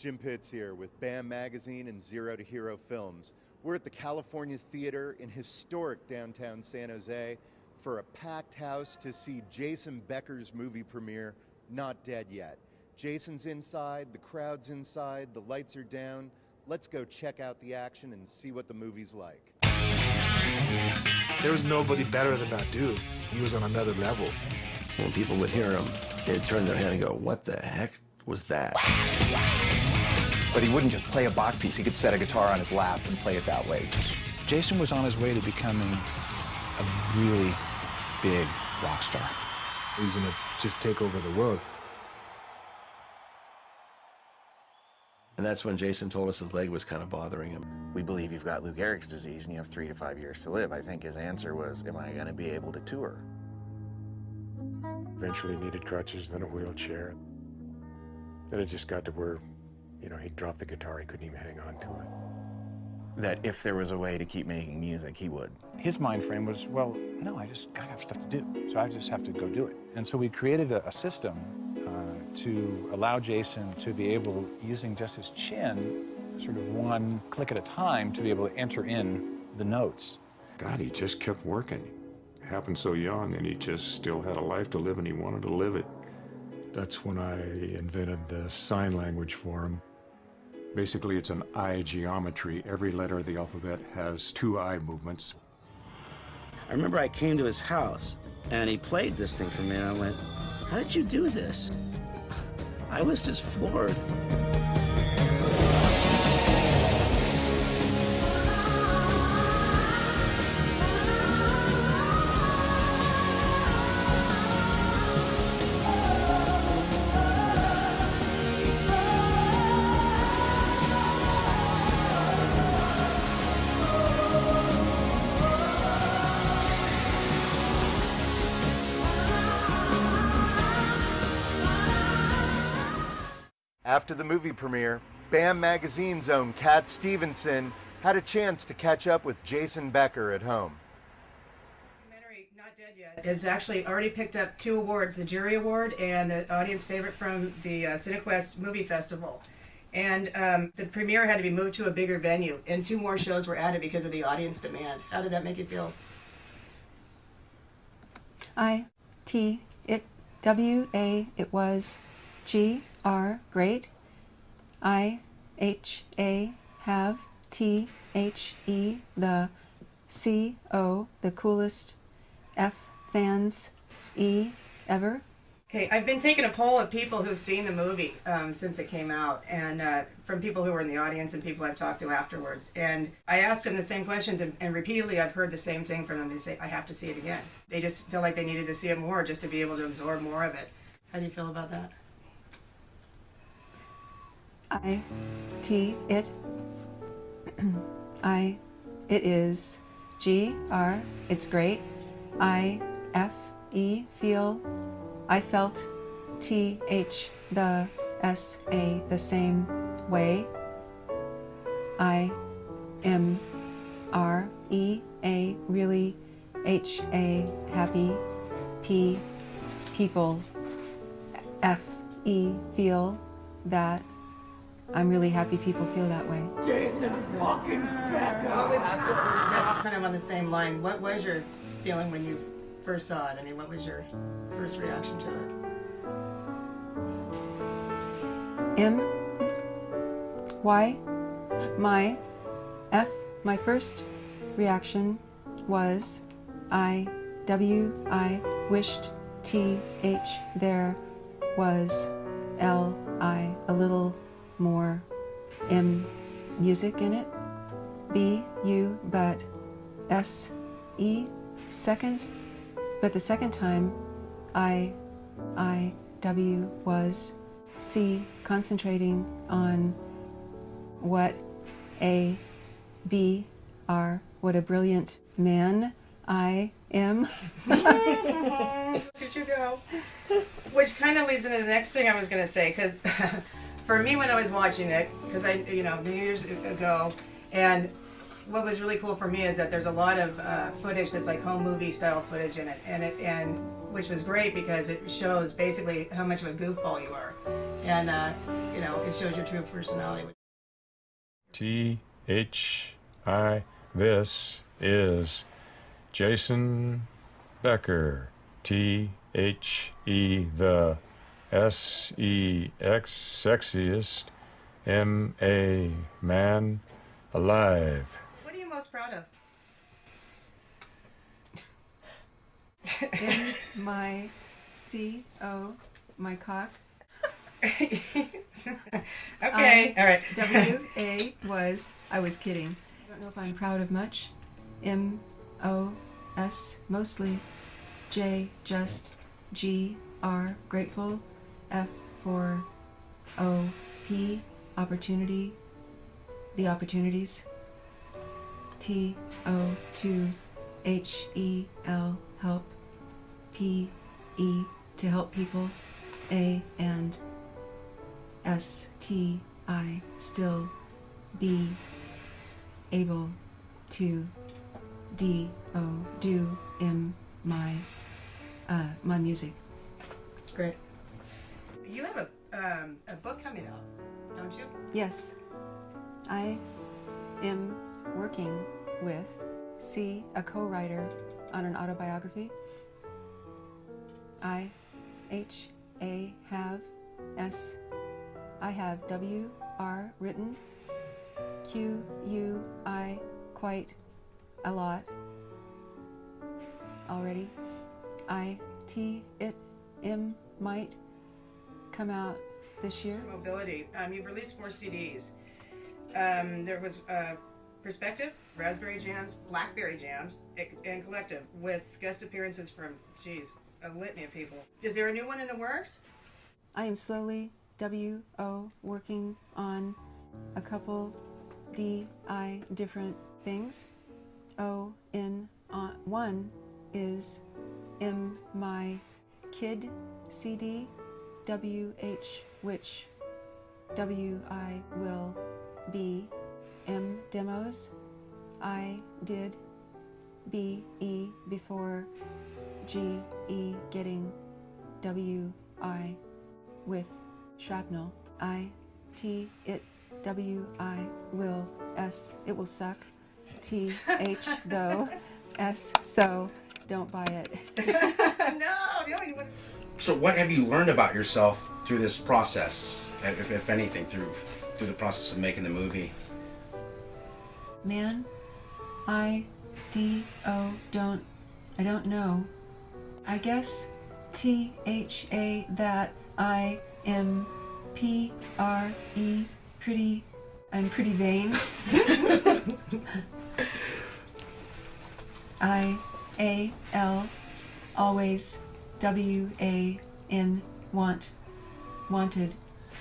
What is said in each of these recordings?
Jim Pitts here with BAM Magazine and Zero to Hero Films. We're at the California Theater in historic downtown San Jose for a packed house to see Jason Becker's movie premiere, Not Dead Yet. Jason's inside, the crowd's inside, the lights are down. Let's go check out the action and see what the movie's like. There was nobody better than that dude. He was on another level. When people would hear him, they'd turn their head and go, "What the heck was that?" But he wouldn't just play a Bach piece. He could set a guitar on his lap and play it that way. Jason was on his way to becoming a really big rock star. He's gonna just take over the world. And that's when Jason told us his leg was kind of bothering him. We believe you've got Lou Gehrig's disease and you have 3 to 5 years to live. I think his answer was, am I going to be able to tour? Eventually needed crutches, then a wheelchair. Then it just got to where, he'd drop the guitar, he couldn't even hang on to it. That if there was a way to keep making music, he would. His mind frame was, well, no, I just gotta have stuff to do, so I just have to go do it. And so we created a system to allow Jason to be able, using just his chin, sort of one click at a time, to be able to enter in the notes. God, he just kept working. It happened so young, and he just still had a life to live, and he wanted to live it. That's when I invented the sign language for him. Basically, it's an eye geometry. Every letter of the alphabet has 2 eye movements. I remember I came to his house, and he played this thing for me, and I went, "How did you do this?" I was just floored. After the movie premiere, BAM Magazine's own Cat Stevenson had a chance to catch up with Jason Becker at home. Documentary Not Dead Yet has actually already picked up 2 awards, the Jury Award and the Audience Favorite from the Cinequest Movie Festival. And the premiere had to be moved to a bigger venue, and 2 more shows were added because of the audience demand. How did that make you feel? I-T-W-A, it was G-R, great. I-H-A, have. T-H-E, the. C-O, the coolest. F, fans. E, ever. Okay, I've been taking a poll of people who've seen the movie since it came out, and from people who were in the audience and people I've talked to afterwards. And I asked them the same questions, and repeatedly I've heard the same thing from them. They say, I have to see it again. They just feel like they needed to see it more just to be able to absorb more of it. How do you feel about that? I-T, it. It is. G-R, it's great. I-F-E, feel. I felt. T-H, the. S-A, the same way. I-M-R-E-A, really. H-A, happy. P, people. F-E, feel that. I'm really happy people feel that way. Jason fucking Becker! That's kind of on the same line. What was your feeling when you first saw it? I mean, what was your first reaction to it? M, Y, my, F, my first reaction was I, W, I wished, T, H, there was, L, I, a little more, M, music in it, B, you, but, S, E, second, but the second time, I, W, was, C, concentrating on what A, B, R, what a brilliant man I am. Look at you go. Which kind of leads into the next thing I was going to say, because for me when I was watching it, because I, years ago, and what was really cool for me is that there's a lot of footage that's like home movie style footage in it, and which was great because it shows basically how much of a goofball you are. and you know, it shows your true personality. T-H-I, this is Jason Becker. T-H-E, the S-E-X, sexiest, M-A, man alive. What are you most proud of? In my C-O, my cock. Okay, all right. W-A was, I was kidding. I don't know if I'm proud of much. M-O-S, mostly. J, just. G, R, grateful. F for O-P, opportunity. The opportunities. T-O-2, H-E-L, help. P-E, to help people. A and S-T-I, still. Be able to. D-O, do, M, my music. Great. You have a book coming out, don't you? Yes, I am working with C, a co-writer on an autobiography. I, H, A, have, S, I have W, R, written, Q, U, I, quite, a lot, already, I, T, it, M, might, come out this year. Mobility. You've released 4 CDs. There was Perspective, Raspberry Jams, Blackberry Jams, and Collective, with guest appearances from, geez, a litany of people. Is there a new one in the works? I am slowly, W-O, working on a couple D-I different things. O, in, on, one is M, my kid CD, W-H, which, W-I, will be, M, demos, I, did, B-E, before, G-E, getting, W-I, with, shrapnel, I, T, it, W-I, will, S, it will suck, T, H, though, S, so, don't buy it. No, you wouldn't. So what have you learned about yourself through this process, if anything, through the process of making the movie? Man, I, D-O, I don't know. I guess T-H-A, that, I am P-R-E, pretty, I'm pretty vain. I-A-L, always, W-A-N, want, wanted,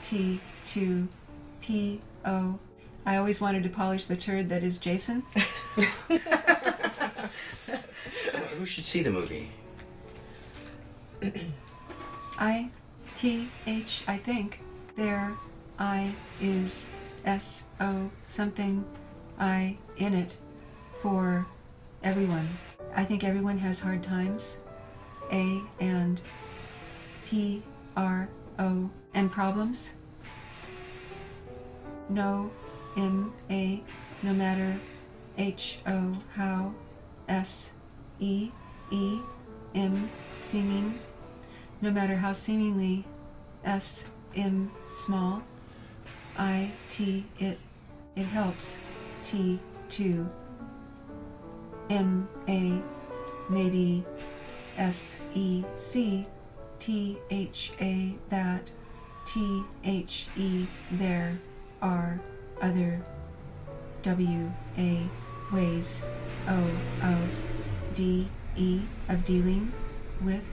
T-2, P-O, I always wanted to polish the turd that is Jason. Who should see the movie? I-T-H, I think. There, I is S-O, something, I in it, for everyone. I think everyone has hard times. A and P-R-O, and problems. No, M-A, no matter, H-O, how, S-E, E, M, seeming, no matter how seemingly, S, M, small, I, T, it helps, T, 2, M, A, maybe, S, E, C, T, H, A, that, T, H, E, there, are, other, W, A, ways, O, of, D, E, of dealing, with,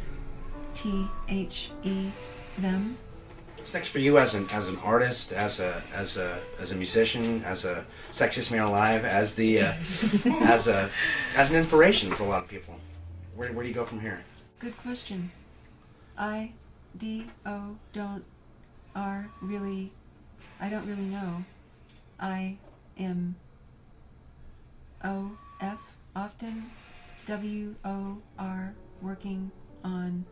T, H, E, them. What's next for you as an artist, as a musician, as a sexiest man alive, as the as an inspiration for a lot of people? Where do you go from here? Good question. I, D, O, don't, R, really, I don't really know. I am O, F, often, W, O, R, working on,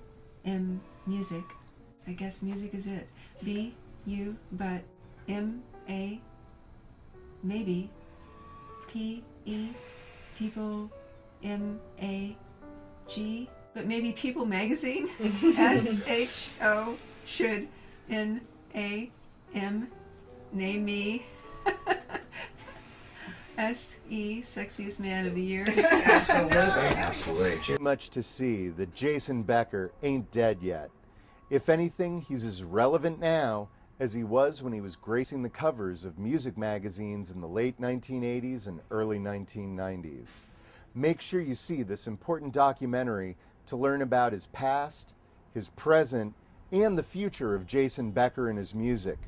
M, music. I guess music is it. B, U, but M-A, maybe, P-E, people, M-A-G, but maybe People Magazine, S-H-O, should, N-A-M, name me, S-E, sexiest man of the year. Absolutely, absolutely. Too much to see that Jason Becker ain't dead yet. If anything, he's as relevant now as he was when he was gracing the covers of music magazines in the late 1980s and early 1990s. Make sure you see this important documentary to learn about his past, his present, and the future of Jason Becker and his music.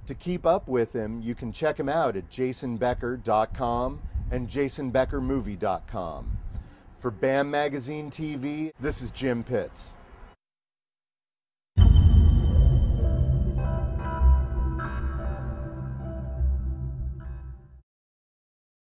To keep up with him, you can check him out at jasonbecker.com and jasonbeckermovie.com. For BAM Magazine TV, this is Jim Pitts.